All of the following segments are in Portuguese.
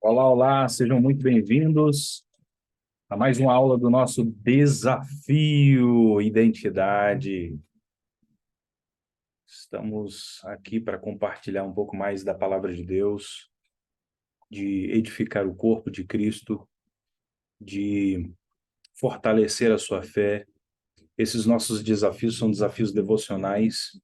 Olá, olá, sejam muito bem-vindos a mais uma aula do nosso Desafio Identidade. Estamos aqui para compartilhar um pouco mais da palavra de Deus, de edificar o corpo de Cristo, de fortalecer a sua fé. Esses nossos desafios são desafios devocionais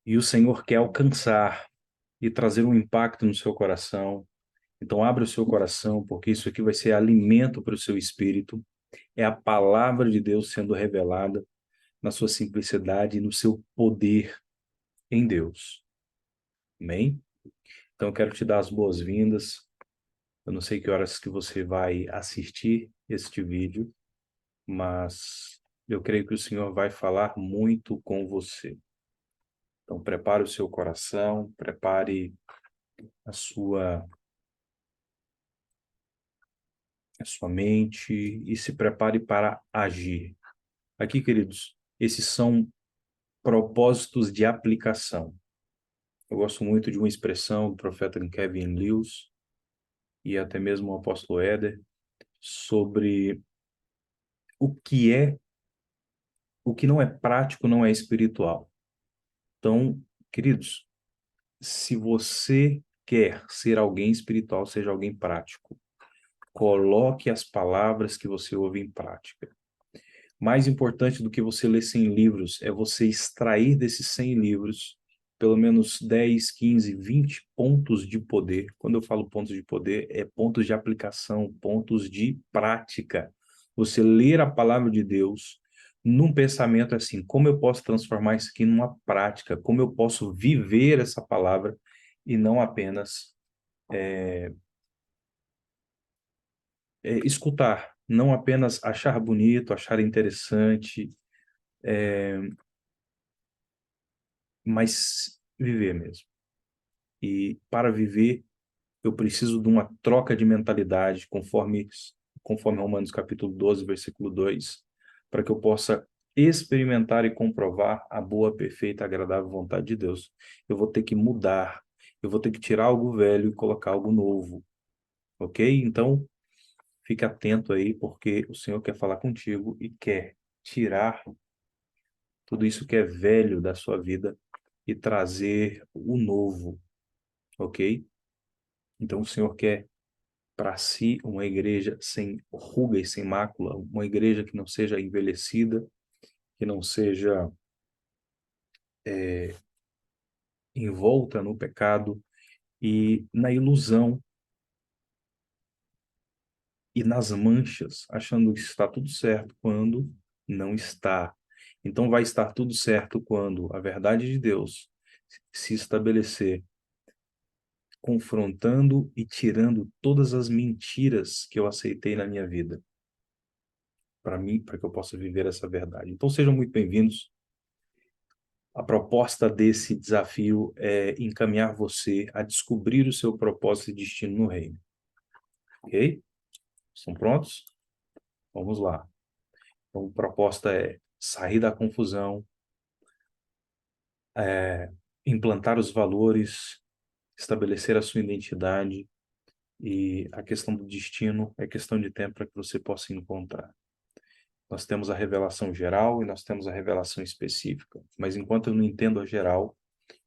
e o Senhor quer alcançar e trazer um impacto no seu coração. Então, abra o seu coração, porque isso aqui vai ser alimento para o seu espírito. É a palavra de Deus sendo revelada na sua simplicidade e no seu poder em Deus. Amém? Então, eu quero te dar as boas-vindas. Eu não sei que horas que você vai assistir este vídeo, mas eu creio que o Senhor vai falar muito com você. Então, prepare o seu coração, prepare a sua, a sua mente e se prepare para agir. Aqui, queridos, esses são propósitos de aplicação. Eu gosto muito de uma expressão do profeta Kevin Lewis e até mesmo o apóstolo Éder sobre o que é, o que não é prático não é espiritual. Então, queridos, se você quer ser alguém espiritual, seja alguém prático. Coloque as palavras que você ouve em prática. Mais importante do que você ler 100 livros é você extrair desses 100 livros pelo menos 10, 15, 20 pontos de poder. Quando eu falo pontos de poder, é pontos de aplicação, pontos de prática. Você ler a palavra de Deus num pensamento assim, como eu posso transformar isso aqui numa prática? Como eu posso viver essa palavra e não apenas escutar, não apenas achar bonito, achar interessante, mas viver mesmo. E para viver, eu preciso de uma troca de mentalidade, conforme Romanos capítulo 12, versículo 2, para que eu possa experimentar e comprovar a boa, perfeita, agradável vontade de Deus. Eu vou ter que mudar, eu vou ter que tirar algo velho e colocar algo novo, ok? Então, fique atento aí, porque o Senhor quer falar contigo e quer tirar tudo isso que é velho da sua vida e trazer o novo, ok? Então, o Senhor quer para si uma igreja sem ruga e sem mácula, uma igreja que não seja envelhecida, que não seja envolta no pecado e na ilusão e nas manchas, achando que está tudo certo quando não está. Então vai estar tudo certo quando a verdade de Deus se estabelecer, confrontando e tirando todas as mentiras que eu aceitei na minha vida, para mim, para que eu possa viver essa verdade. Então sejam muito bem-vindos. A proposta desse desafio é encaminhar você a descobrir o seu propósito e destino no reino. Ok? Estão prontos? Vamos lá. Então, a proposta é sair da confusão, implantar os valores, estabelecer a sua identidade e a questão do destino é questão de tempo para que você possa encontrar. Nós temos a revelação geral e nós temos a revelação específica, mas enquanto eu não entendo a geral,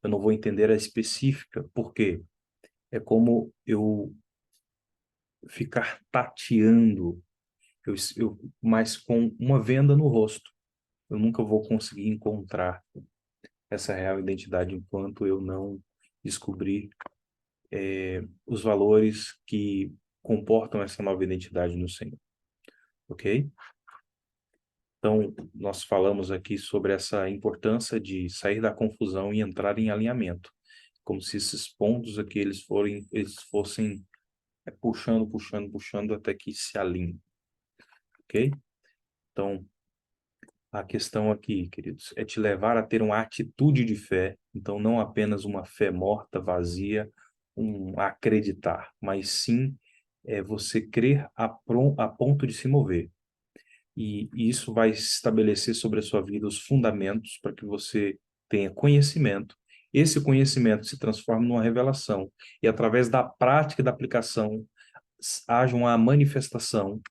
eu não vou entender a específica. Por quê? É como eu ficar tateando, mas com uma venda no rosto. Eu nunca vou conseguir encontrar essa real identidade enquanto eu não descobrir os valores que comportam essa nova identidade no Senhor, ok? Então, nós falamos aqui sobre essa importância de sair da confusão e entrar em alinhamento, como se esses pontos aqui eles fossem puxando, puxando, puxando até que se alinhem, ok? Então, a questão aqui, queridos, é te levar a ter uma atitude de fé, então não apenas uma fé morta, vazia, um acreditar, mas sim você crer a ponto de se mover. E isso vai estabelecer sobre a sua vida os fundamentos para que você tenha conhecimento esse conhecimento se transforma numa revelação, e através da prática e da aplicação, haja uma manifestação,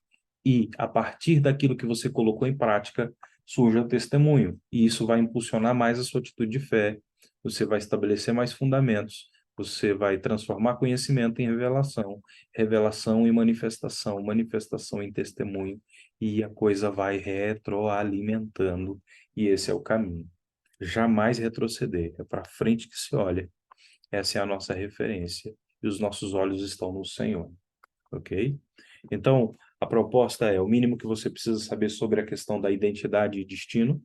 e a partir daquilo que você colocou em prática, surge o testemunho, e isso vai impulsionar mais a sua atitude de fé, você vai estabelecer mais fundamentos, você vai transformar conhecimento em revelação, revelação em manifestação, manifestação em testemunho, e a coisa vai retroalimentando, e esse é o caminho. Jamais retroceder, é para frente que se olha. Essa é a nossa referência, e os nossos olhos estão no Senhor, ok? Então, a proposta é o mínimo que você precisa saber sobre a questão da identidade e destino.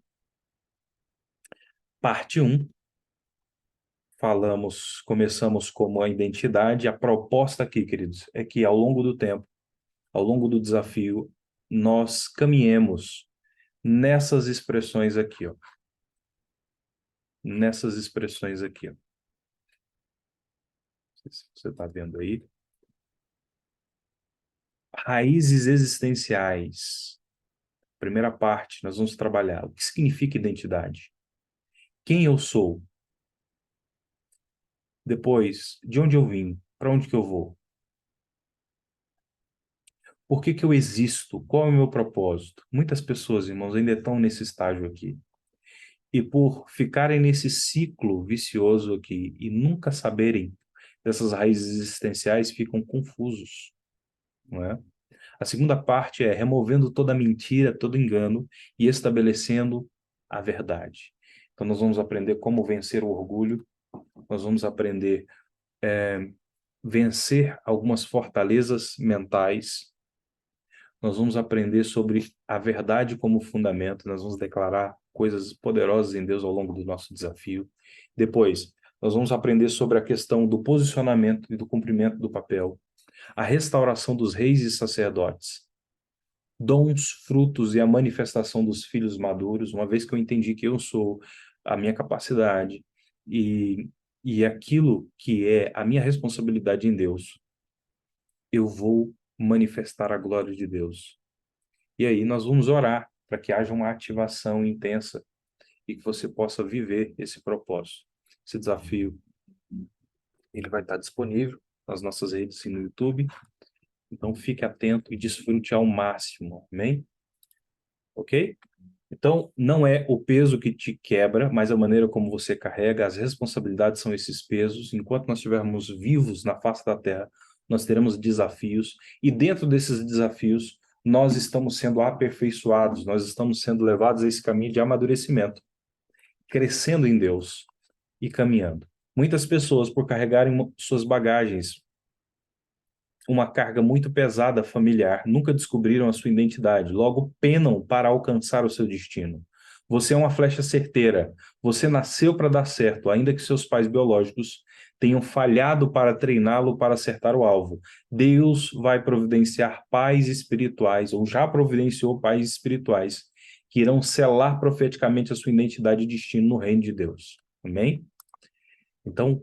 Parte 1, começamos como a identidade. A proposta aqui, queridos, é que ao longo do tempo, ao longo do desafio, nós caminhemos nessas expressões aqui, ó. Nessas expressões aqui, ó. Não sei se você está vendo aí. Raízes existenciais. Primeira parte, nós vamos trabalhar o que significa identidade. Quem eu sou? Depois, de onde eu vim? Para onde que eu vou? Por que que eu existo? Qual é o meu propósito? Muitas pessoas, irmãos, ainda estão nesse estágio aqui. E por ficarem nesse ciclo vicioso aqui e nunca saberem dessas raízes existenciais, ficam confusos, não é? A segunda parte é removendo toda mentira, todo engano e estabelecendo a verdade. Então, nós vamos aprender como vencer o orgulho, nós vamos aprender vencer algumas fortalezas mentais, nós vamos aprender sobre a verdade como fundamento, nós vamos declarar coisas poderosas em Deus ao longo do nosso desafio. Depois, nós vamos aprender sobre a questão do posicionamento e do cumprimento do papel, a restauração dos reis e sacerdotes, dons, frutos e a manifestação dos filhos maduros, uma vez que eu entendi que eu sou a minha capacidade e aquilo que é a minha responsabilidade em Deus, eu vou manifestar a glória de Deus. E aí nós vamos orar para que haja uma ativação intensa e que você possa viver esse propósito. Esse desafio, ele vai estar disponível nas nossas redes e no YouTube. Então fique atento e desfrute ao máximo, amém? Ok? Então, não é o peso que te quebra, mas a maneira como você carrega, as responsabilidades são esses pesos. Enquanto nós estivermos vivos na face da terra, nós teremos desafios, e dentro desses desafios, nós estamos sendo aperfeiçoados, nós estamos sendo levados a esse caminho de amadurecimento, crescendo em Deus e caminhando. Muitas pessoas, por carregarem suas bagagens, uma carga muito pesada familiar, nunca descobriram a sua identidade, logo penam para alcançar o seu destino. Você é uma flecha certeira, você nasceu para dar certo, ainda que seus pais biológicos tenham falhado para treiná-lo para acertar o alvo. Deus vai providenciar pais espirituais, ou já providenciou pais espirituais, que irão selar profeticamente a sua identidade e destino no reino de Deus. Amém? Então,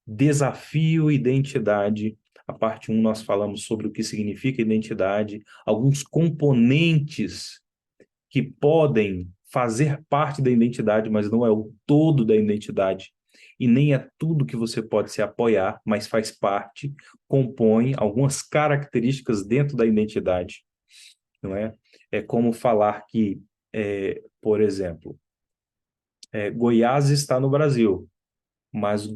desafio identidade. A parte 1 nós falamos sobre o que significa identidade, alguns componentes que podem fazer parte da identidade, mas não é o todo da identidade. E nem é tudo que você pode se apoiar, mas faz parte, compõe algumas características dentro da identidade, não é? É como falar que, por exemplo, Goiás está no Brasil, mas,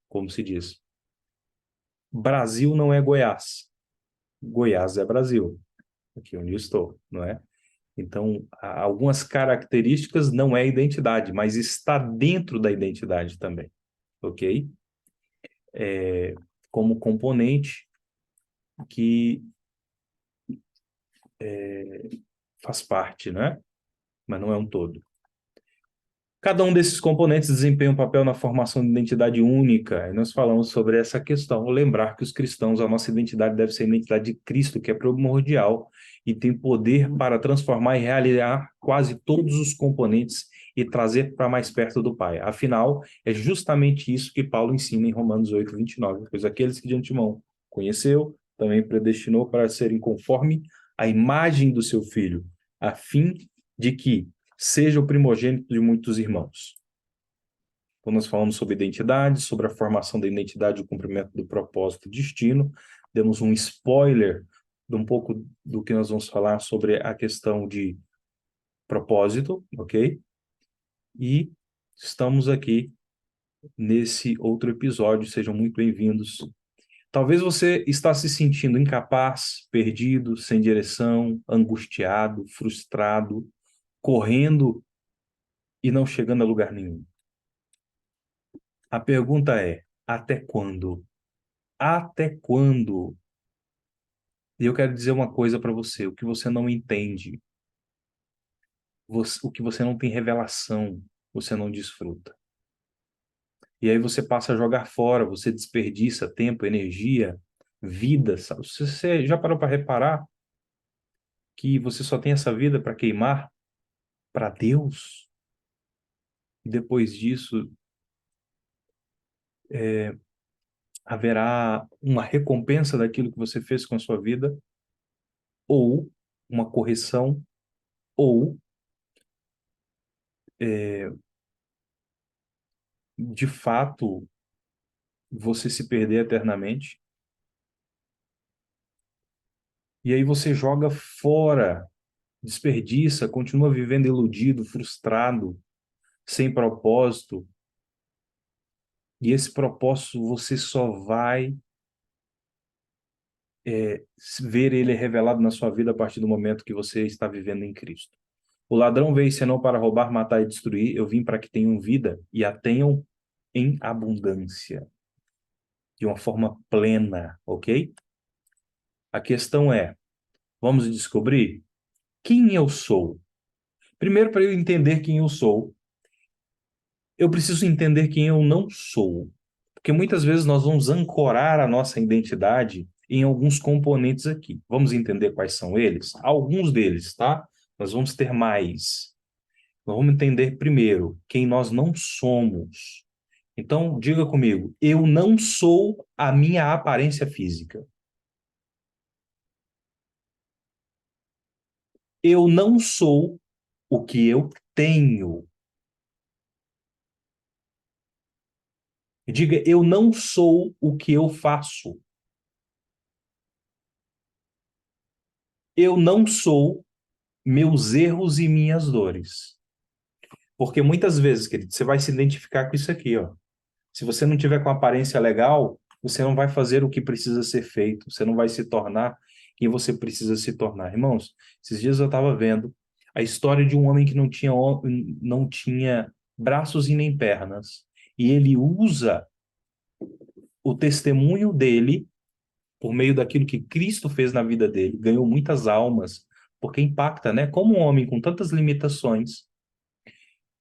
como se diz, Brasil não é Goiás. Goiás é Brasil, aqui onde eu estou, não é? Então, algumas características não é identidade, mas está dentro da identidade também, ok? Como componente que faz parte, né? Mas não é um todo. Cada um desses componentes desempenha um papel na formação de identidade única, e nós falamos sobre essa questão. Lembrar que os cristãos, a nossa identidade deve ser a identidade de Cristo, que é primordial, e tem poder para transformar e realizar quase todos os componentes e trazer para mais perto do Pai. Afinal, é justamente isso que Paulo ensina em Romanos 8, 29. Pois aqueles que de antemão conheceu, também predestinou para serem conforme a imagem do seu Filho, a fim de que seja o primogênito de muitos irmãos. Então, nós falamos sobre identidade, sobre a formação da identidade, o cumprimento do propósito e destino. Demos um spoiler de um pouco do que nós vamos falar sobre a questão de propósito, ok? E estamos aqui nesse outro episódio. Sejam muito bem-vindos. Talvez você está se sentindo incapaz, perdido, sem direção, angustiado, frustrado, correndo e não chegando a lugar nenhum. A pergunta é: até quando? Até quando? E eu quero dizer uma coisa para você: o que você não entende, o que você não tem revelação, você não desfruta. E aí você passa a jogar fora, você desperdiça tempo, energia, vida. Sabe? Você já parou para reparar que você só tem essa vida para queimar para Deus? E depois disso, haverá uma recompensa daquilo que você fez com a sua vida, ou uma correção, ou, de fato, você se perder eternamente. E aí você joga fora, desperdiça, continua vivendo iludido, frustrado, sem propósito. E esse propósito você só vai ver ele revelado na sua vida a partir do momento que você está vivendo em Cristo. O ladrão veio senão para roubar, matar e destruir. Eu vim para que tenham vida e a tenham em abundância, de uma forma plena, ok? A questão é, vamos descobrir quem eu sou. Primeiro, para eu entender quem eu sou, eu preciso entender quem eu não sou. Porque muitas vezes nós vamos ancorar a nossa identidade em alguns componentes aqui. Vamos entender quais são eles? Alguns deles, tá? Nós vamos ter mais. Nós vamos entender primeiro quem nós não somos. Então, diga comigo, eu não sou a minha aparência física. Eu não sou o que eu tenho. Diga, eu não sou o que eu faço. Eu não sou meus erros e minhas dores. Porque muitas vezes, querido, você vai se identificar com isso aqui, ó. Se você não tiver com aparência legal, você não vai fazer o que precisa ser feito, você não vai se tornar quem você precisa se tornar. Irmãos, esses dias eu estava vendo a história de um homem que não tinha braços e nem pernas, e ele usa o testemunho dele, por meio daquilo que Cristo fez na vida dele, ganhou muitas almas, porque impacta, né? Como um homem com tantas limitações,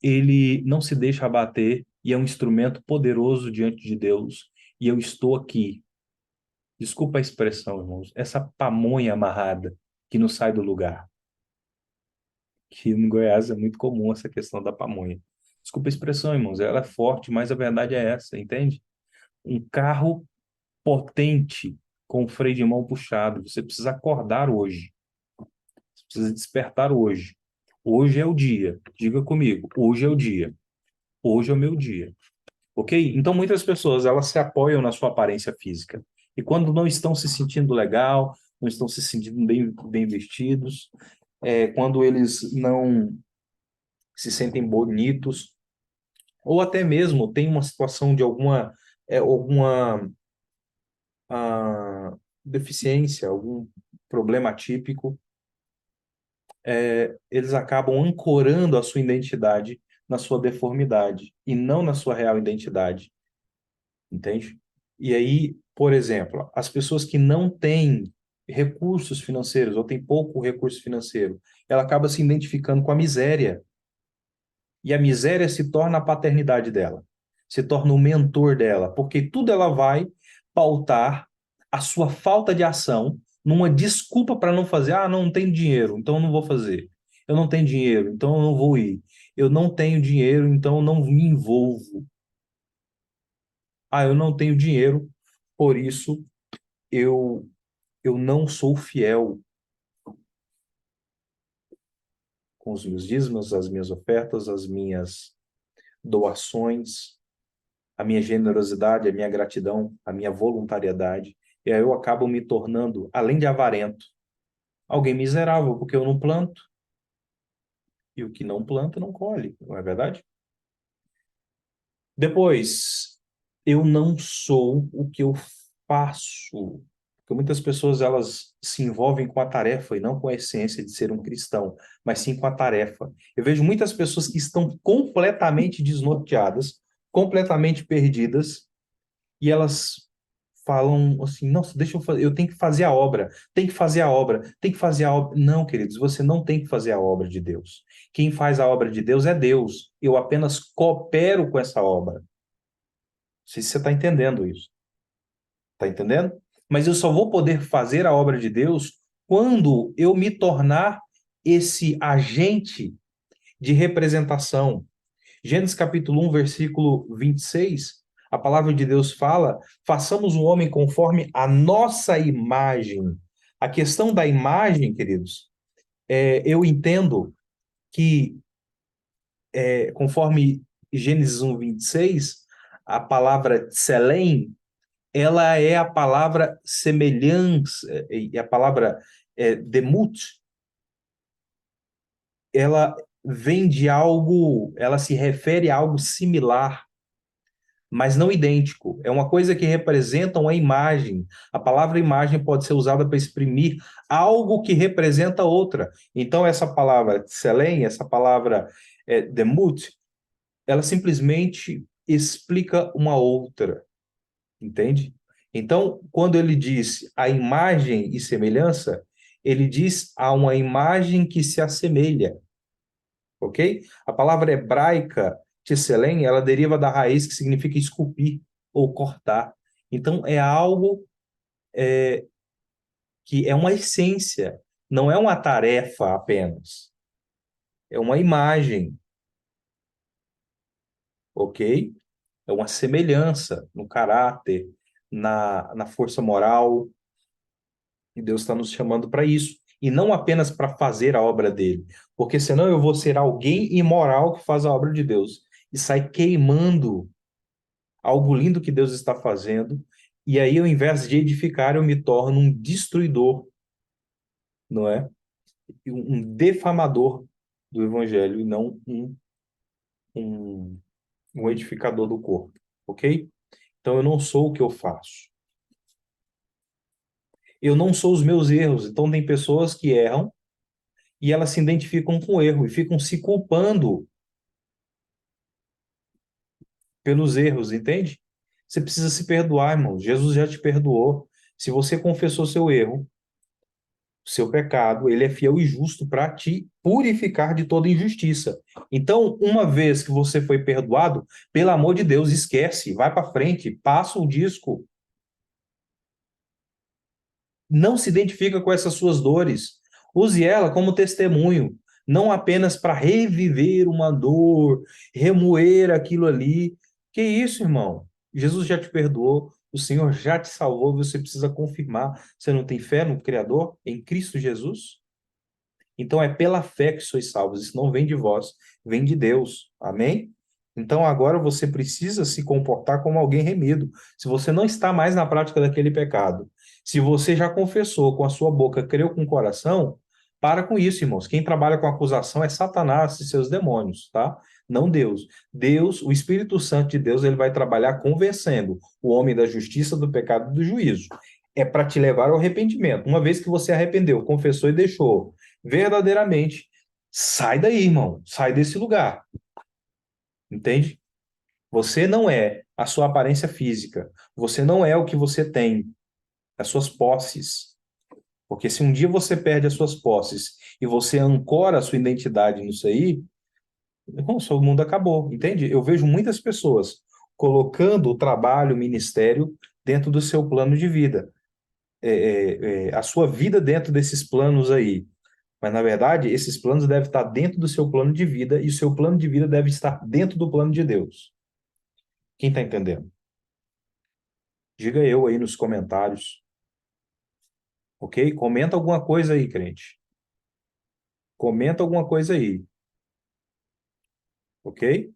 ele não se deixa abater e é um instrumento poderoso diante de Deus. E eu estou aqui. Desculpa a expressão, irmãos. Essa pamonha amarrada que não sai do lugar. Que no Goiás é muito comum essa questão da pamonha. Desculpa a expressão, irmãos. Ela é forte, mas a verdade é essa, entende? Um carro potente com o freio de mão puxado. Você precisa acordar hoje. Você precisa despertar hoje. Hoje é o dia. Diga comigo. Hoje é o dia. Hoje é o meu dia. Ok? Então, muitas pessoas, elas se apoiam na sua aparência física. E quando não estão se sentindo legal, não estão se sentindo bem vestidos, quando eles não se sentem bonitos, ou até mesmo tem uma situação de alguma deficiência, algum problema atípico, eles acabam ancorando a sua identidade na sua deformidade e não na sua real identidade. Entende? E aí, por exemplo, as pessoas que não têm recursos financeiros ou têm pouco recurso financeiro, ela acaba se identificando com a miséria. E a miséria se torna a paternidade dela, se torna o mentor dela, porque tudo ela vai pautar a sua falta de ação numa desculpa para não fazer. Ah, não tenho dinheiro, então eu não vou fazer. Eu não tenho dinheiro, então eu não vou ir. Eu não tenho dinheiro, então eu não me envolvo. Ah, eu não tenho dinheiro, por isso eu eu não sou fiel com os meus dízimos, as minhas ofertas, as minhas doações. a minha generosidade, a minha gratidão, a minha voluntariedade. E aí eu acabo me tornando, além de avarento, alguém miserável, porque eu não planto. E o que não planta, não colhe, não é verdade? Depois, eu não sou o que eu faço. Porque muitas pessoas elas se envolvem com a tarefa e não com a essência de ser um cristão, mas sim com a tarefa. Eu vejo muitas pessoas que estão completamente desnorteadas, completamente perdidas, e elas falam assim: nossa, deixa eu fazer, eu tenho que fazer a obra, tem que fazer a obra, tem que fazer a obra. Não, queridos, você não tem que fazer a obra de Deus. Quem faz a obra de Deus é Deus. Eu apenas coopero com essa obra. Não sei se você está entendendo isso. Está entendendo? Mas eu só vou poder fazer a obra de Deus quando eu me tornar esse agente de representação. Gênesis capítulo 1, versículo 26, a palavra de Deus fala: façamos o homem conforme a nossa imagem. A questão da imagem, queridos, eu entendo que, conforme Gênesis 1, 26, a palavra tselem, ela é a palavra semelhança, e a palavra demut, ela vem de algo, ela se refere a algo similar, mas não idêntico. É uma coisa que representa uma imagem. A palavra imagem pode ser usada para exprimir algo que representa outra. Então, essa palavra tselem, essa palavra demut, ela simplesmente explica uma outra, entende? Então, quando ele diz a imagem e semelhança, ele diz a uma imagem que se assemelha, ok? A palavra hebraica tselem, ela deriva da raiz que significa esculpir ou cortar. Então, é algo que é uma essência, não é uma tarefa apenas. É uma imagem, ok? É uma semelhança no caráter, na força moral, e Deus está nos chamando para isso. E não apenas para fazer a obra dele, porque senão eu vou ser alguém imoral que faz a obra de Deus e sai queimando algo lindo que Deus está fazendo, e aí, ao invés de edificar, eu me torno um destruidor, não é? Um defamador do evangelho e não um, um edificador do corpo, ok? Então, eu não sou o que eu faço. Eu não sou os meus erros. Então, tem pessoas que erram e elas se identificam com o erro e ficam se culpando pelos erros, entende? Você precisa se perdoar, irmão. Jesus já te perdoou. Se você confessou seu erro, seu pecado, ele é fiel e justo para te purificar de toda injustiça. Então, uma vez que você foi perdoado, pelo amor de Deus, esquece, vai para frente, passa o disco. Não se identifica com essas suas dores. Use ela como testemunho, não apenas para reviver uma dor, remoer aquilo ali. Que isso, irmão? Jesus já te perdoou, o Senhor já te salvou, você precisa confirmar. Você não tem fé no Criador, em Cristo Jesus? Então é pela fé que sois salvos. Isso não vem de vós, vem de Deus. Amém? Então agora você precisa se comportar como alguém remido. Se você não está mais na prática daquele pecado, se você já confessou com a sua boca, creu com o coração, para com isso, irmãos. Quem trabalha com acusação é Satanás e seus demônios, tá? Não Deus. Deus, o Espírito Santo de Deus, ele vai trabalhar convencendo o homem da justiça, do pecado e do juízo. É para te levar ao arrependimento. Uma vez que você arrependeu, confessou e deixou, verdadeiramente, sai daí, irmão. Sai desse lugar. Entende? Você não é a sua aparência física. Você não é o que você tem, as suas posses. Porque se um dia você perde as suas posses e você ancora a sua identidade nisso aí, irmão, seu mundo acabou. Entende? Eu vejo muitas pessoas colocando o trabalho, o ministério dentro do seu plano de vida. A sua vida dentro desses planos aí. Mas, na verdade, esses planos devem estar dentro do seu plano de vida e o seu plano de vida deve estar dentro do plano de Deus. Quem está entendendo? Diga eu aí nos comentários, ok? Comenta alguma coisa aí, crente. Comenta alguma coisa aí, ok?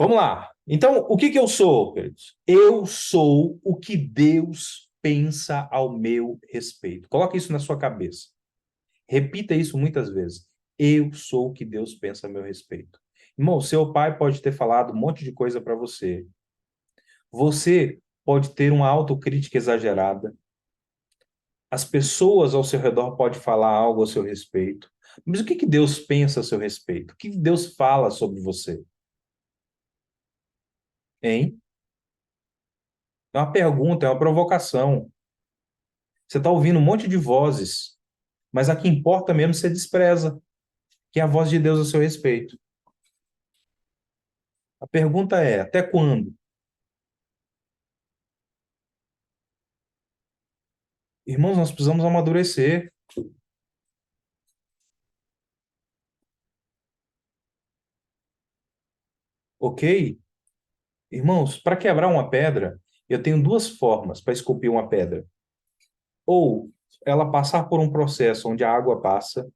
Vamos lá. Então, o que que eu sou, queridos? Eu sou o que Deus pensa ao meu respeito. Coloque isso na sua cabeça. Repita isso muitas vezes. Eu sou o que Deus pensa a meu respeito. Irmão, seu pai pode ter falado um monte de coisa para você. Você pode ter uma autocrítica exagerada. As pessoas ao seu redor podem falar algo a seu respeito. Mas o que que Deus pensa a seu respeito? O que que Deus fala sobre você? Hein? É uma pergunta, é uma provocação. Você está ouvindo um monte de vozes, mas a que importa mesmo você despreza, que é a voz de Deus a seu respeito. A pergunta é: até quando? Irmãos, nós precisamos amadurecer, ok? Irmãos, para quebrar uma pedra, eu tenho duas formas para esculpir uma pedra. Ou ela passar por um processo onde a água passa,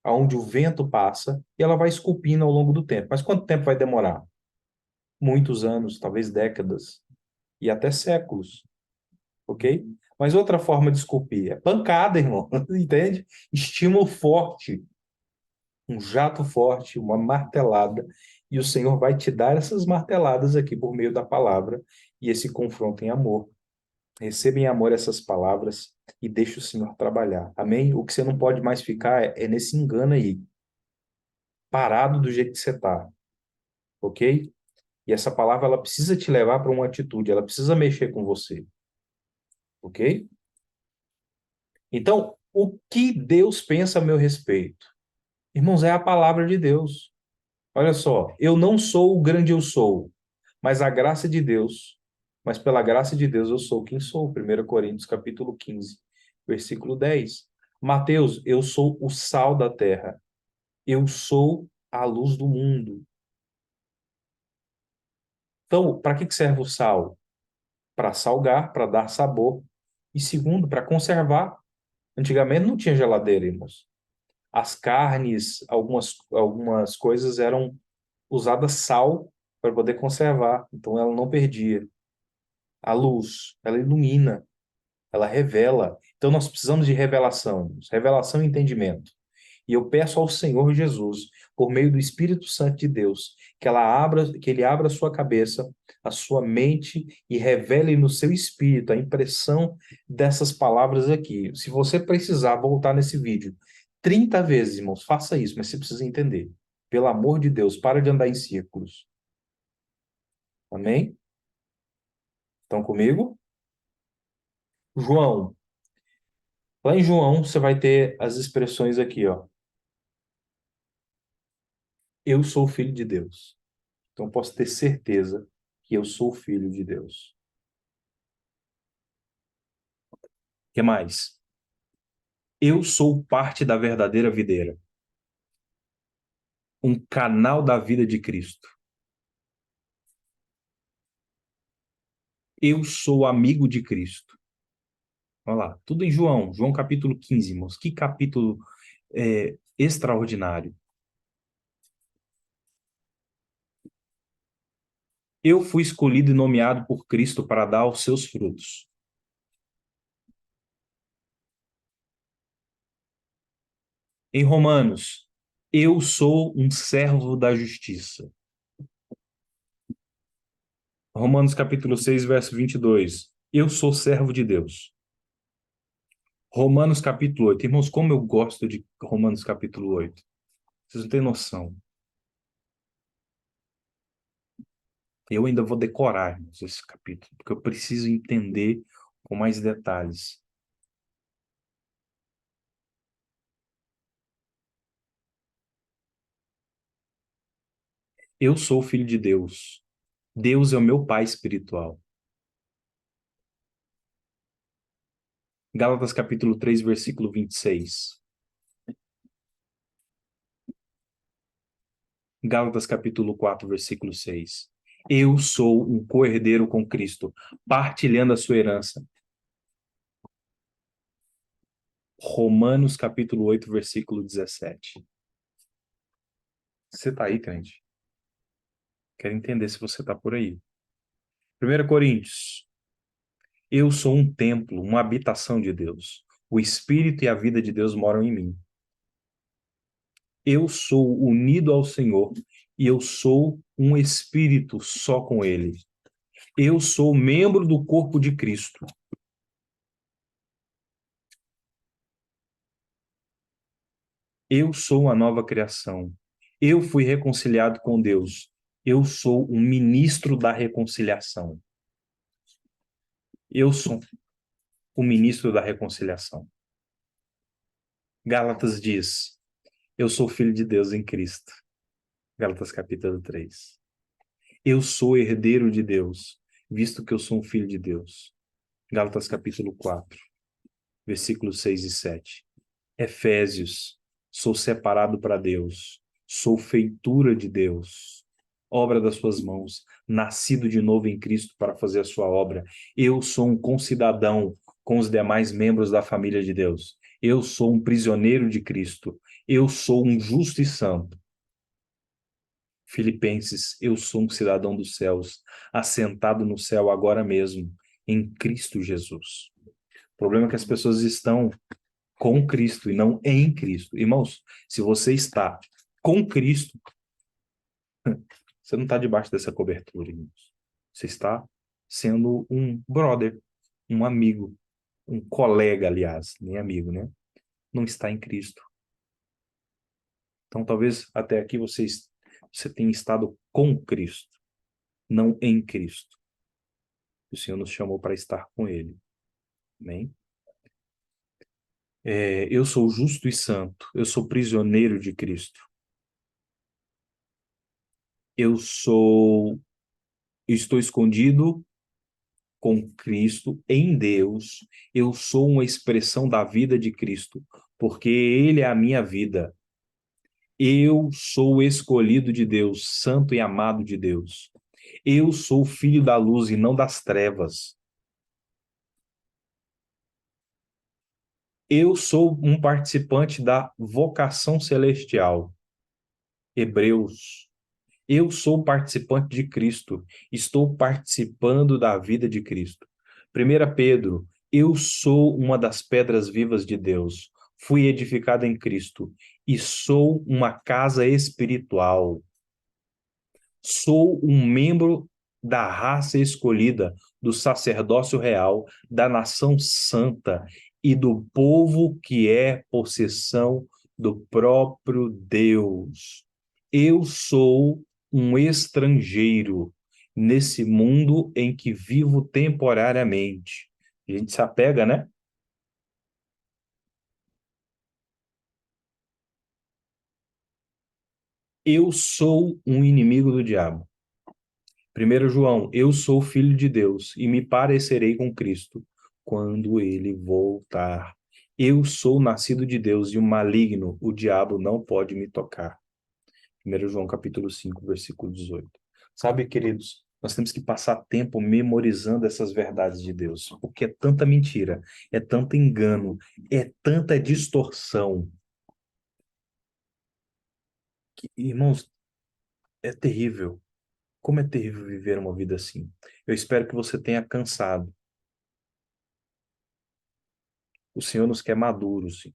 onde o vento passa, e ela vai esculpindo ao longo do tempo. Mas quanto tempo vai demorar? Muitos anos, talvez décadas, e até séculos, ok? Mas outra forma de esculpir é pancada, irmão, entende? Estímulo forte, um jato forte, uma martelada, e o Senhor vai te dar essas marteladas aqui por meio da palavra e esse confronto em amor. Receba em amor essas palavras e deixe o Senhor trabalhar. Amém? O que você não pode mais ficar é nesse engano aí, parado do jeito que você está, ok? E essa palavra ela precisa te levar para uma atitude, ela precisa mexer com você, ok? Então, o que Deus pensa a meu respeito? Irmãos, é a palavra de Deus. Olha só, eu não sou o grande eu sou, mas a graça de Deus, mas pela graça de Deus eu sou quem sou. 1 Coríntios capítulo 15, versículo 10. Mateus, eu sou o sal da terra. Eu sou a luz do mundo. Então, para que serve o sal? Para salgar, para dar sabor. E segundo, para conservar. Antigamente não tinha geladeira, irmãos. As carnes, algumas coisas eram usadas sal para poder conservar. Então ela não perdia. A luz, ela ilumina, ela revela. Então nós precisamos de revelação, irmãos. Revelação e entendimento. E eu peço ao Senhor Jesus, por meio do Espírito Santo de Deus, que ele abra a sua cabeça, a sua mente e revele no seu espírito a impressão dessas palavras aqui. Se você precisar voltar nesse vídeo 30 vezes, irmãos, faça isso, mas você precisa entender. Pelo amor de Deus, para de andar em círculos. Amém? Estão comigo? João. Lá em João, você vai ter as expressões aqui, ó. Eu sou filho de Deus. Então, posso ter certeza que eu sou filho de Deus. O que mais? Eu sou parte da verdadeira videira, um canal da vida de Cristo. Eu sou amigo de Cristo. Olha lá, tudo em João, João capítulo 15, irmãos. Que capítulo extraordinário. Eu fui escolhido e nomeado por Cristo para dar os seus frutos. Em Romanos, eu sou um servo da justiça. Romanos capítulo 6, verso 22. Eu sou servo de Deus. Romanos capítulo 8. Irmãos, como eu gosto de Romanos capítulo 8. Vocês não têm noção. Eu ainda vou decorar, irmãos, esse capítulo, porque eu preciso entender com mais detalhes. Eu sou filho de Deus. Deus é o meu pai espiritual. Gálatas capítulo 3, versículo 26. Gálatas capítulo 4, versículo 6. Eu sou um co-herdeiro com Cristo, partilhando a sua herança. Romanos capítulo 8, versículo 17. Você está aí, crente? Quero entender se você está por aí. 1 Coríntios. Eu sou um templo, uma habitação de Deus. O Espírito e a vida de Deus moram em mim. Eu sou unido ao Senhor e eu sou um espírito só com Ele. Eu sou membro do corpo de Cristo. Eu sou uma nova criação. Eu fui reconciliado com Deus. Eu sou um ministro da reconciliação. Eu sou o ministro da reconciliação. Gálatas diz: eu sou filho de Deus em Cristo. Gálatas capítulo 3. Eu sou herdeiro de Deus, visto que eu sou um filho de Deus. Gálatas capítulo 4, versículos 6 e 7. Efésios, sou separado para Deus, sou feitura de Deus, obra das suas mãos, nascido de novo em Cristo para fazer a sua obra. Eu sou um concidadão com os demais membros da família de Deus. Eu sou um prisioneiro de Cristo. Eu sou um justo e santo. Filipenses, eu sou um cidadão dos céus, assentado no céu agora mesmo, em Cristo Jesus. O problema é que as pessoas estão com Cristo e não em Cristo. Irmãos, se você está com Cristo, você não está debaixo dessa cobertura, irmãos. Você está sendo um brother, um amigo, um colega, aliás, nem amigo, né? Não está em Cristo. Então, talvez até aqui você tenha estado com Cristo, não em Cristo. O Senhor nos chamou para estar com Ele. Amém? Eu sou justo e santo. Eu sou prisioneiro de Cristo. Estou escondido com Cristo em Deus. Eu sou uma expressão da vida de Cristo, porque Ele é a minha vida. Eu sou escolhido de Deus, santo e amado de Deus. Eu sou filho da luz e não das trevas. Eu sou um participante da vocação celestial. Hebreus. Eu sou participante de Cristo. Estou participando da vida de Cristo. 1 Pedro. Eu sou uma das pedras vivas de Deus. Fui edificado em Cristo e sou uma casa espiritual. Sou um membro da raça escolhida, do sacerdócio real, da nação santa e do povo que é possessão do próprio Deus. Eu sou um estrangeiro nesse mundo em que vivo temporariamente. A gente se apega, né? Eu sou um inimigo do diabo. 1 João, eu sou filho de Deus e me parecerei com Cristo quando ele voltar. Eu sou nascido de Deus e o maligno, o diabo, não pode me tocar. 1 João capítulo 5, versículo 18. Sabe, queridos, nós temos que passar tempo memorizando essas verdades de Deus, porque é tanta mentira, é tanto engano, é tanta distorção. Irmãos, é terrível. Como é terrível viver uma vida assim. Eu espero que você tenha cansado. O Senhor nos quer maduros, sim.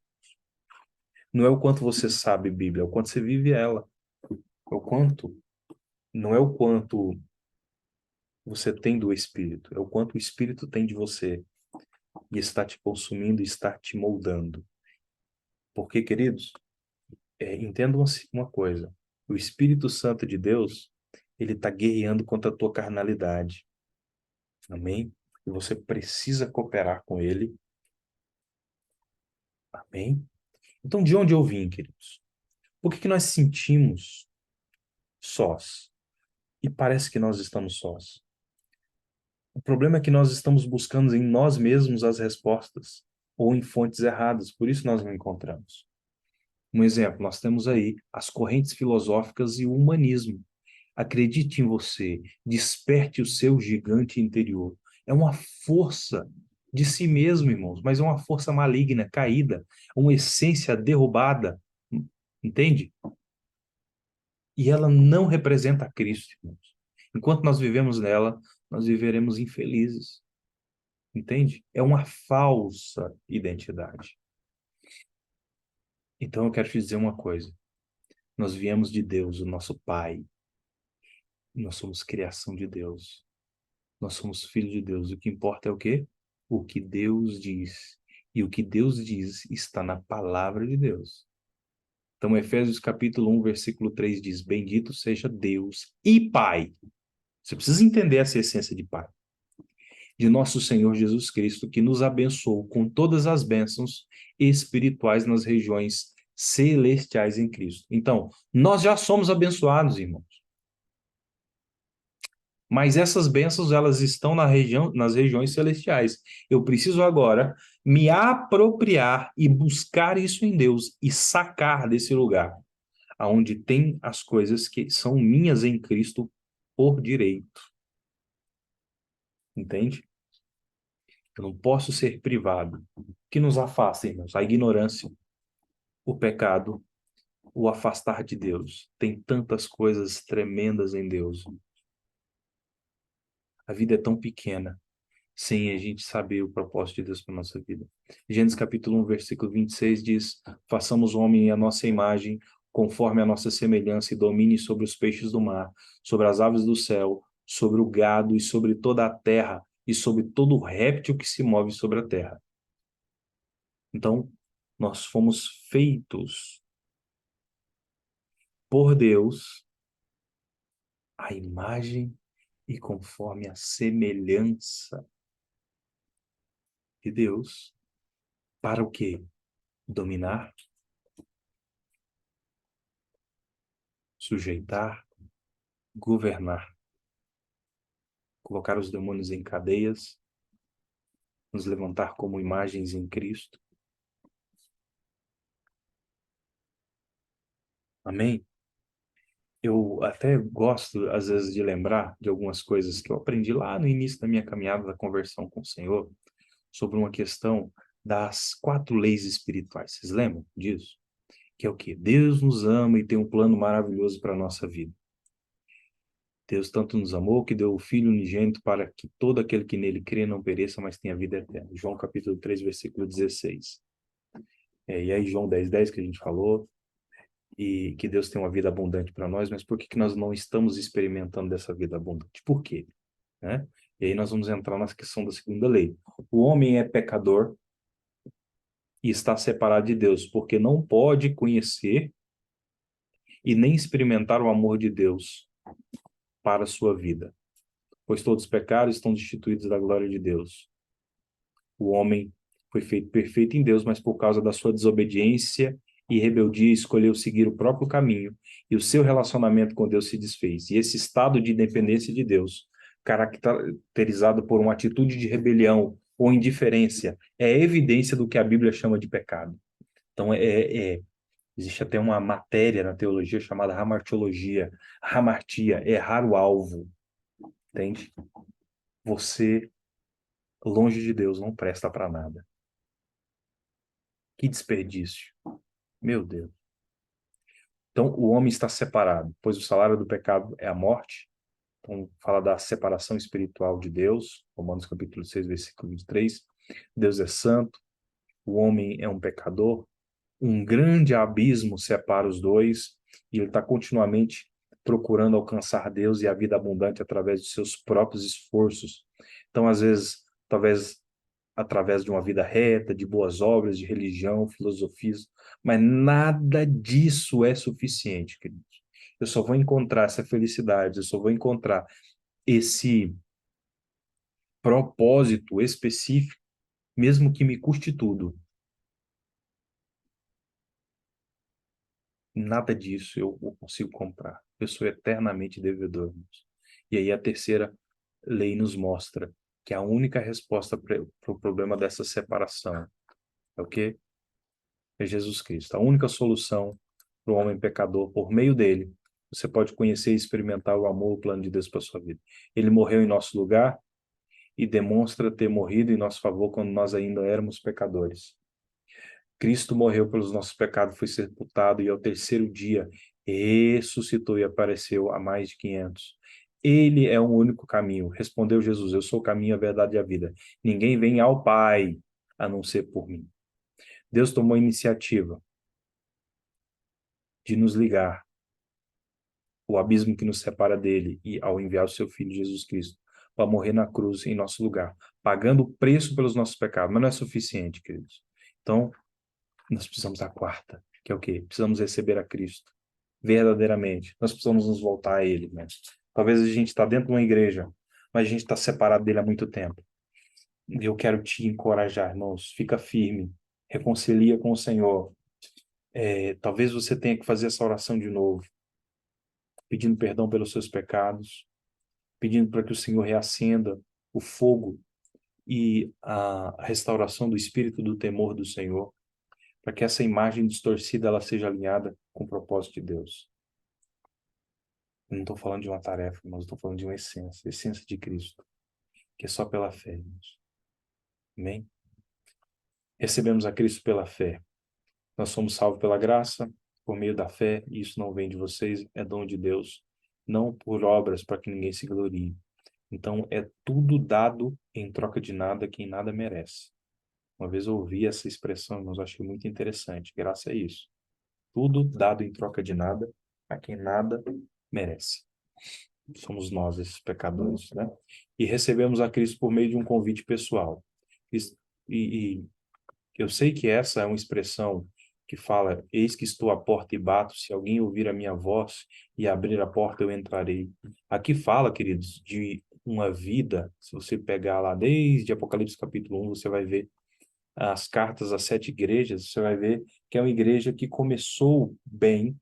Não é o quanto você sabe Bíblia, é o quanto você vive ela. É o quanto, não é o quanto você tem do Espírito, é o quanto o Espírito tem de você e está te consumindo e está te moldando. Porque, queridos, entendam uma coisa, o Espírito Santo de Deus, ele está guerreando contra a tua carnalidade. Amém? E você precisa cooperar com ele. Amém? Então, de onde eu vim, queridos? Por que nós sentimos sós? E parece que nós estamos sós. O problema é que nós estamos buscando em nós mesmos as respostas, ou em fontes erradas, por isso nós não encontramos. Um exemplo, nós temos aí as correntes filosóficas e o humanismo. Acredite em você, desperte o seu gigante interior. É uma força de si mesmo, irmãos, mas é uma força maligna, caída, uma essência derrubada, entende? E ela não representa Cristo, irmãos. Enquanto nós vivemos nela, nós viveremos infelizes. Entende? É uma falsa identidade. Então eu quero te dizer uma coisa. Nós viemos de Deus, o nosso Pai. Nós somos criação de Deus. Nós somos filhos de Deus. O que importa é o quê? O que Deus diz. E o que Deus diz está na palavra de Deus. Então, Efésios capítulo 1, versículo 3 diz: Bendito seja Deus e Pai. Você precisa entender essa essência de Pai. De nosso Senhor Jesus Cristo, que nos abençoou com todas as bênçãos espirituais nas regiões celestiais em Cristo. Então, nós já somos abençoados, irmãos. Mas essas bênçãos, elas estão nas regiões celestiais. Eu preciso agora me apropriar e buscar isso em Deus e sacar desse lugar, aonde tem as coisas que são minhas em Cristo por direito. Entende? Eu não posso ser privado. O que nos afasta, irmãos? A ignorância, o pecado, o afastar de Deus. Tem tantas coisas tremendas em Deus. A vida é tão pequena sem a gente saber o propósito de Deus para a nossa vida. Gênesis capítulo 1, versículo 26 diz: Façamos o homem à nossa imagem, conforme a nossa semelhança, e domine sobre os peixes do mar, sobre as aves do céu, sobre o gado e sobre toda a terra, e sobre todo réptil que se move sobre a terra. Então, nós fomos feitos por Deus à imagem e conforme a semelhança de Deus. Para o quê? Dominar, sujeitar, governar, colocar os demônios em cadeias, nos levantar como imagens em Cristo. Amém? Eu até gosto, às vezes, de lembrar de algumas coisas que eu aprendi lá no início da minha caminhada da conversão com o Senhor, sobre uma questão das 4 leis espirituais. Vocês lembram disso? Que é o quê? Deus nos ama e tem um plano maravilhoso para a nossa vida. Deus tanto nos amou que deu o Filho unigênito para que todo aquele que nele crê não pereça, mas tenha vida eterna. João capítulo 3, versículo 16. E aí João 10:10 que a gente falou, e que Deus tem uma vida abundante para nós, mas por que que nós não estamos experimentando dessa vida abundante? Por quê? Né? E aí nós vamos entrar na questão da segunda lei. O homem é pecador e está separado de Deus, porque não pode conhecer e nem experimentar o amor de Deus para a sua vida. Pois todos os pecados estão destituídos da glória de Deus. O homem foi feito perfeito em Deus, mas por causa da sua desobediência e rebeldia, escolheu seguir o próprio caminho, e o seu relacionamento com Deus se desfez. E esse estado de independência de Deus, caracterizado por uma atitude de rebelião ou indiferença, é evidência do que a Bíblia chama de pecado. Então, existe até uma matéria na teologia chamada hamartiologia. Hamartia, errar o alvo, entende? Você, longe de Deus, não presta para nada. Que desperdício. Meu Deus. Então, o homem está separado, pois o salário do pecado é a morte. Então, fala da separação espiritual de Deus, Romanos capítulo 6, versículo 23. Deus é santo, o homem é um pecador, um grande abismo separa os dois, e ele está continuamente procurando alcançar Deus e a vida abundante através de seus próprios esforços. Então, às vezes, talvez através de uma vida reta, de boas obras, de religião, filosofias, mas nada disso é suficiente, queridos. Eu só vou encontrar essa felicidade, eu só vou encontrar esse propósito específico, mesmo que me custe tudo. Nada disso eu consigo comprar. Eu sou eternamente devedor. E aí a terceira lei nos mostra que a única resposta para o problema dessa separação é o quê? É Jesus Cristo. A única solução para o homem pecador, por meio dele, você pode conhecer e experimentar o amor, o plano de Deus para a sua vida. Ele morreu em nosso lugar e demonstra ter morrido em nosso favor quando nós ainda éramos pecadores. Cristo morreu pelos nossos pecados, foi sepultado e ao terceiro dia ressuscitou e apareceu a mais de 500. Ele é o único caminho. Respondeu Jesus, eu sou o caminho, a verdade e a vida. Ninguém vem ao Pai a não ser por mim. Deus tomou a iniciativa de nos ligar o abismo que nos separa dele e ao enviar o seu Filho Jesus Cristo para morrer na cruz em nosso lugar, pagando o preço pelos nossos pecados. Mas não é suficiente, queridos. Então, nós precisamos da quarta, que é o quê? Precisamos receber a Cristo verdadeiramente. Nós precisamos nos voltar a Ele, né? Talvez a gente está dentro de uma igreja, mas a gente está separado dele há muito tempo. E eu quero te encorajar, irmãos. Fica firme. Reconcilia com o Senhor. Talvez você tenha que fazer essa oração de novo, pedindo perdão pelos seus pecados, pedindo para que o Senhor reacenda o fogo e a restauração do espírito do temor do Senhor, para que essa imagem distorcida ela seja alinhada com o propósito de Deus. Eu não estou falando de uma tarefa, mas estou falando de uma essência, essência de Cristo, que é só pela fé, irmãos. Amém? Recebemos a Cristo pela fé. Nós somos salvos pela graça, por meio da fé, e isso não vem de vocês, é dom de Deus, não por obras para que ninguém se glorie. Então, é tudo dado em troca de nada quem nada merece. Uma vez eu ouvi essa expressão, mas eu achei muito interessante. Graça é isso. Tudo dado em troca de nada a quem nada merece. Somos nós, esses pecadores, né? E recebemos a Cristo por meio de um convite pessoal. E eu sei que essa é uma expressão que fala, eis que estou à porta e bato, se alguém ouvir a minha voz e abrir a porta, eu entrarei. Aqui fala, queridos, de uma vida, se você pegar lá desde Apocalipse capítulo 1, você vai ver as cartas às 7 igrejas, você vai ver que é uma igreja que começou bem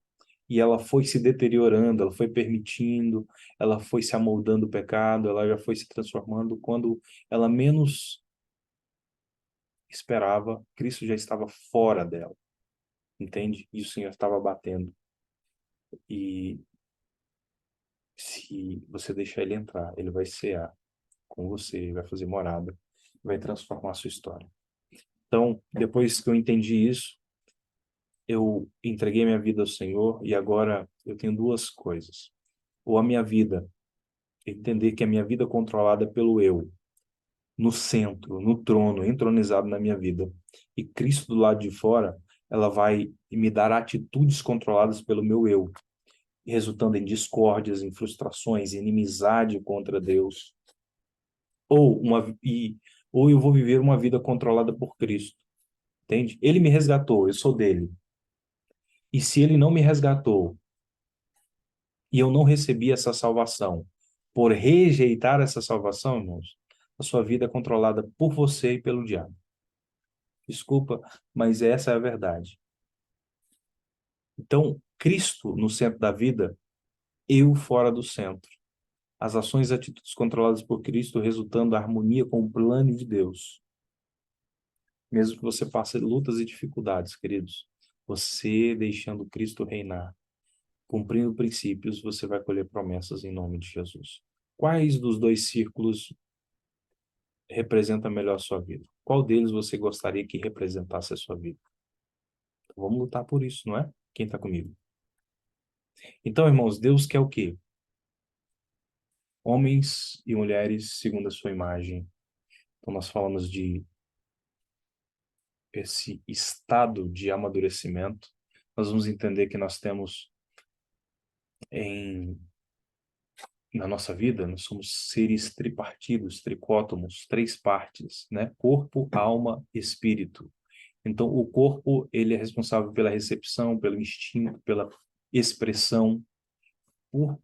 e ela foi se deteriorando, ela foi permitindo, ela foi se amoldando o pecado, ela já foi se transformando. Quando ela menos esperava, Cristo já estava fora dela, entende? E o Senhor estava batendo. E se você deixar ele entrar, ele vai cear com você, ele vai fazer morada, vai transformar a sua história. Então, depois que eu entendi isso, eu entreguei minha vida ao Senhor e agora eu tenho duas coisas. Ou a minha vida, entender que a minha vida é controlada pelo eu, no centro, no trono, entronizado na minha vida, e Cristo do lado de fora, ela vai me dar atitudes controladas pelo meu eu, resultando em discórdias, em frustrações, em inimizade contra Deus, ou eu vou viver uma vida controlada por Cristo, entende? Ele me resgatou, eu sou dele. E se ele não me resgatou e eu não recebi essa salvação, por rejeitar essa salvação, irmãos, a sua vida é controlada por você e pelo diabo. Desculpa, mas essa é a verdade. Então, Cristo no centro da vida, eu fora do centro. As ações e atitudes controladas por Cristo resultando da harmonia com o plano de Deus. Mesmo que você passe lutas e dificuldades, queridos, você deixando Cristo reinar, cumprindo princípios, você vai colher promessas em nome de Jesus. Quais dos dois círculos representa melhor a sua vida? Qual deles você gostaria que representasse a sua vida? Então, vamos lutar por isso, não é? Quem está comigo? Então, irmãos, Deus quer o quê? Homens e mulheres segundo a sua imagem. Então, nós falamos de esse estado de amadurecimento. Nós vamos entender que nós temos na nossa vida, nós somos seres tripartidos, tricótomos, três partes, né? Corpo, alma, espírito. Então, o corpo, ele é responsável pela recepção, pelo instinto, pela expressão, por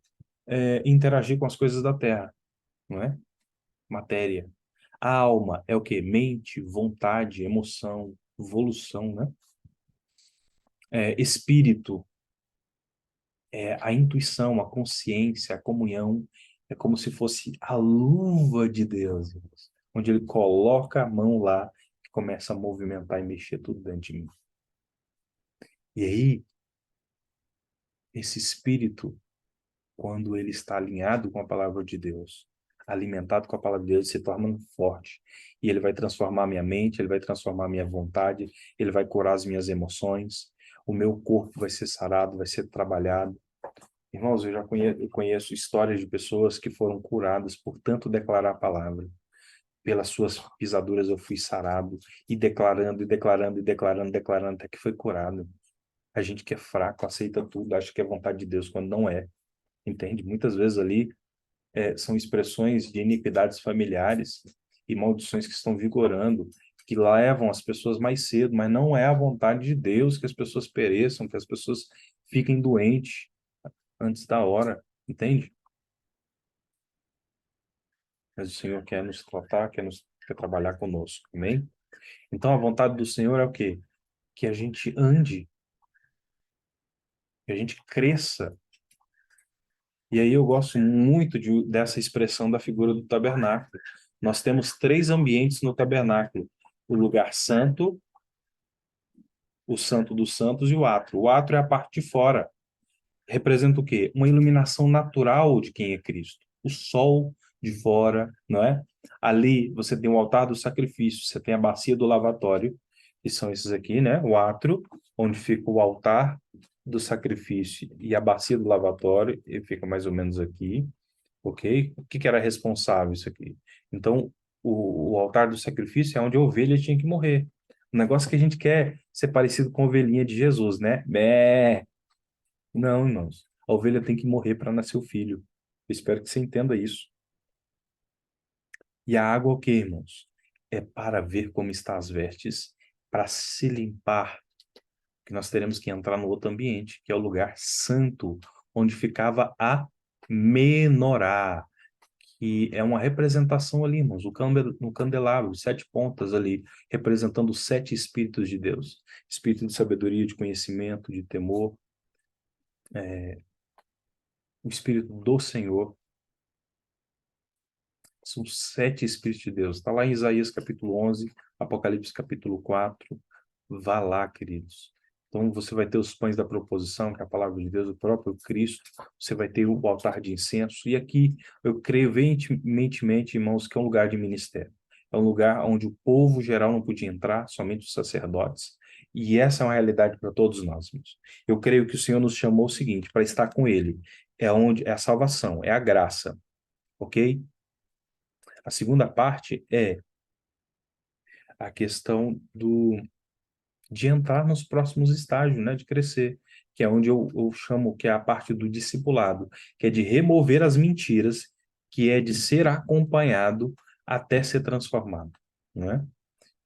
interagir com as coisas da terra, não é? Matéria. A alma é o quê? Mente, vontade, emoção, evolução, né? Espírito é a intuição, a consciência, a comunhão. É como se fosse a luva de Deus, irmãos, onde ele coloca a mão lá e começa a movimentar e mexer tudo dentro de mim. E aí, esse espírito, quando ele está alinhado com a palavra de Deus, alimentado com a palavra de Deus, se torna um forte. E ele vai transformar minha mente, ele vai transformar minha vontade, ele vai curar as minhas emoções, o meu corpo vai ser sarado, vai ser trabalhado. Irmãos, eu conheço histórias de pessoas que foram curadas por tanto declarar a palavra. Pelas suas pisaduras eu fui sarado, e declarando, e declarando, e declarando, declarando, até que foi curado. A gente que é fraco aceita tudo, acha que é vontade de Deus, quando não é. Entende? Muitas vezes ali são expressões de iniquidades familiares e maldições que estão vigorando, que levam as pessoas mais cedo, mas não é a vontade de Deus que as pessoas pereçam, que as pessoas fiquem doentes antes da hora, entende? Mas o Senhor quer nos tratar, quer trabalhar conosco, amém? Então a vontade do Senhor é o quê? Que a gente ande, que a gente cresça. E aí eu gosto muito dessa expressão da figura do tabernáculo. Nós temos três ambientes no tabernáculo: o lugar santo, o santo dos santos e o átrio. O átrio é a parte de fora. Representa o quê? Uma iluminação natural de quem é Cristo. O sol de fora, não é? Ali você tem o altar do sacrifício, você tem a bacia do lavatório, que são esses aqui, né? O átrio, onde fica o altar do sacrifício e a bacia do lavatório, e fica mais ou menos aqui, ok? O que que era responsável isso aqui? Então, o altar do sacrifício é onde a ovelha tinha que morrer. O negócio que a gente quer ser parecido com a ovelhinha de Jesus, né? Bé! Não, irmãos. A ovelha tem que morrer para nascer o filho. Eu espero que você entenda isso. E a água, o quê, irmãos? É para ver como está as vestes, para se limpar, que nós teremos que entrar no outro ambiente, que é o lugar santo, onde ficava a menorá, que é uma representação ali, irmãos, no candelabro, 7 pontas ali, representando os 7 espíritos de Deus. Espírito de sabedoria, de conhecimento, de temor, o espírito do Senhor. São 7 espíritos de Deus. Está lá em Isaías capítulo 11, Apocalipse capítulo 4. Vá lá, queridos. Então você vai ter os pães da proposição, que é a palavra de Deus, o próprio Cristo. Você vai ter o altar de incenso. E aqui eu creio veementemente, irmãos, que é um lugar de ministério. É um lugar onde o povo geral não podia entrar, somente os sacerdotes. E essa é uma realidade para todos nós, irmãos. Eu creio que o Senhor nos chamou o seguinte, para estar com Ele. É onde é a salvação, é a graça, ok? A segunda parte é a questão de entrar nos próximos estágios, né, de crescer, que é onde eu chamo que é a parte do discipulado, que é de remover as mentiras, que é de ser acompanhado até ser transformado, não é?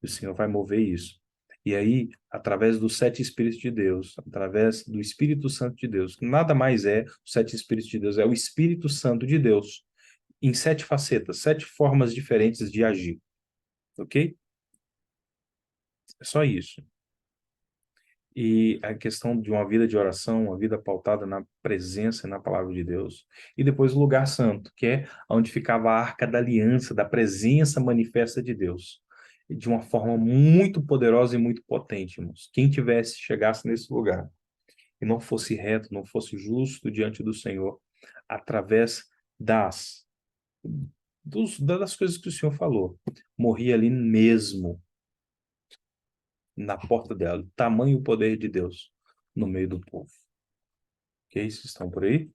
O Senhor vai mover isso. E aí, através dos 7 Espíritos de Deus, através do Espírito Santo de Deus, que nada mais é os 7 Espíritos de Deus, é o Espírito Santo de Deus, em 7 facetas, 7 formas diferentes de agir, ok? É só isso. E a questão de uma vida de oração, uma vida pautada na presença e na palavra de Deus. E depois o lugar santo, que é onde ficava a arca da aliança, da presença manifesta de Deus. E de uma forma muito poderosa e muito potente, irmãos. Quem chegasse nesse lugar e não fosse reto, não fosse justo diante do Senhor, através das coisas que o Senhor falou, morria ali mesmo na porta dela. Tamanho poder de Deus no meio do povo. Ok? Vocês estão por aí?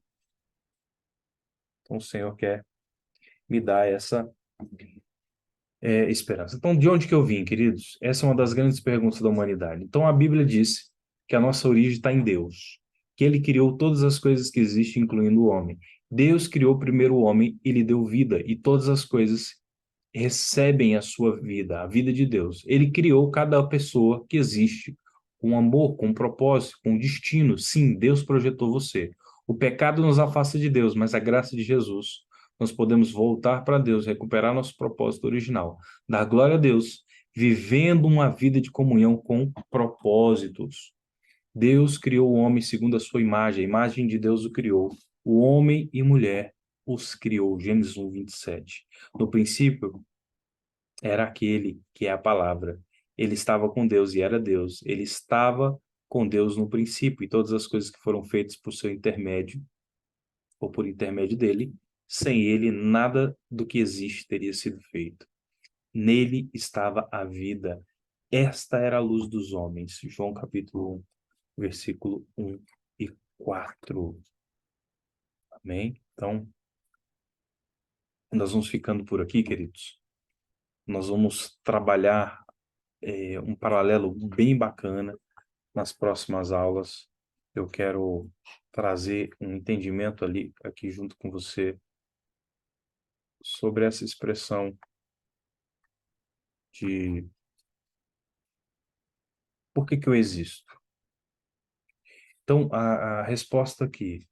Então o Senhor quer me dar essa esperança. Então, de onde que eu vim, queridos? Essa é uma das grandes perguntas da humanidade. Então, a Bíblia diz que a nossa origem está em Deus, que Ele criou todas as coisas que existem, incluindo o homem. Deus criou primeiro o homem e lhe deu vida, e todas as coisas recebem a sua vida, a vida de Deus. Ele criou cada pessoa que existe com amor, com propósito, com destino. Sim, Deus projetou você. O pecado nos afasta de Deus, mas a graça de Jesus, nós podemos voltar para Deus, recuperar nosso propósito original, dar glória a Deus, vivendo uma vida de comunhão com propósitos. Deus criou o homem segundo a sua imagem, a imagem de Deus o criou. O homem e mulher os criou. Gênesis 1, 27. No princípio, era aquele que é a palavra. Ele estava com Deus e era Deus. Ele estava com Deus no princípio, e todas as coisas que foram feitas por seu intermédio, ou por intermédio dele, sem ele, nada do que existe teria sido feito. Nele estava a vida. Esta era a luz dos homens. João capítulo 1, versículo 1 e 4. Amém? Então, nós vamos ficando por aqui, queridos. Nós vamos trabalhar um paralelo bem bacana nas próximas aulas. Eu quero trazer um entendimento ali, aqui junto com você, sobre essa expressão de por que que eu existo. Então, a resposta aqui,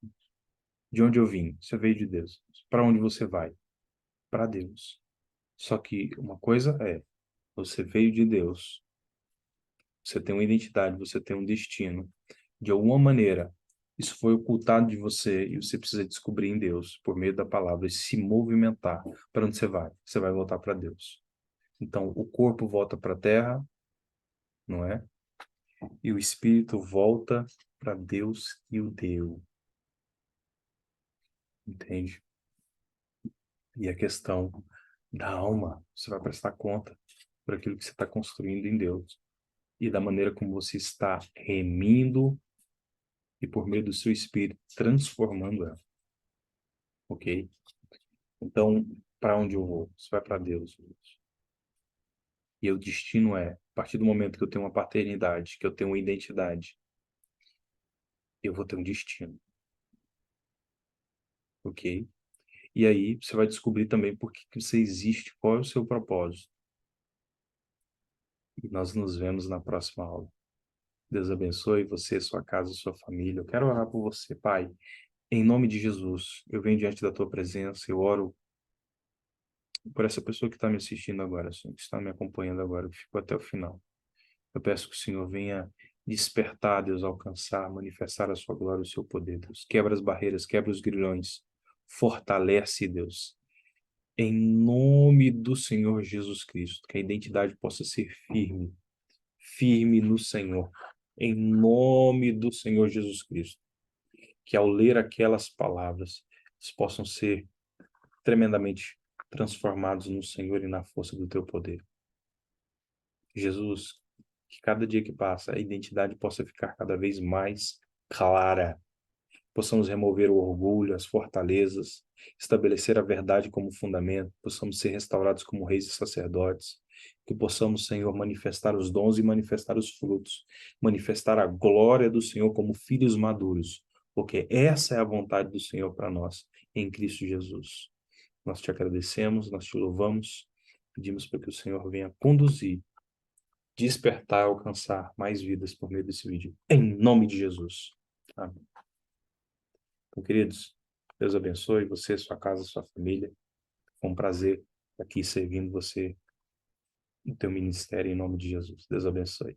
de onde eu vim? Você veio de Deus. Para onde você vai? Para Deus. Só que uma coisa é, você veio de Deus, você tem uma identidade, você tem um destino. De alguma maneira, isso foi ocultado de você e você precisa descobrir em Deus, por meio da palavra, e se movimentar. Para onde você vai? Você vai voltar para Deus. Então, o corpo volta para a terra, não é? E o espírito volta para Deus que o deu. Entende? E a questão da alma, você vai prestar conta por aquilo que você está construindo em Deus e da maneira como você está remindo e por meio do seu espírito transformando ela, ok? Então, para onde eu vou? Você vai para Deus. E o destino é, a partir do momento que eu tenho uma paternidade, que eu tenho uma identidade, eu vou ter um destino, ok? E aí você vai descobrir também por que que você existe, qual é o seu propósito. E nós nos vemos na próxima aula. Deus abençoe você, sua casa, sua família. Eu quero orar por você, Pai. Em nome de Jesus, eu venho diante da tua presença, eu oro por essa pessoa que está me assistindo agora, Senhor, que está me acompanhando agora, que ficou até o final. Eu peço que o Senhor venha despertar, Deus, alcançar, manifestar a sua glória, o seu poder, Deus. Quebra as barreiras, quebra os grilhões. Fortalece, Deus. Em nome do Senhor Jesus Cristo, que a identidade possa ser firme, firme no Senhor. Em nome do Senhor Jesus Cristo. Que ao ler aquelas palavras, eles possam ser tremendamente transformados no Senhor e na força do teu poder. Jesus, que cada dia que passa a identidade possa ficar cada vez mais clara. Possamos remover o orgulho, as fortalezas, estabelecer a verdade como fundamento, possamos ser restaurados como reis e sacerdotes, que possamos, Senhor, manifestar os dons e manifestar os frutos, manifestar a glória do Senhor como filhos maduros, porque essa é a vontade do Senhor para nós, em Cristo Jesus. Nós te agradecemos, nós te louvamos, pedimos para que o Senhor venha conduzir, despertar, alcançar mais vidas por meio desse vídeo. Em nome de Jesus. Amém. Então, queridos, Deus abençoe você, sua casa, sua família. Foi um prazer aqui servindo você no teu ministério em nome de Jesus. Deus abençoe.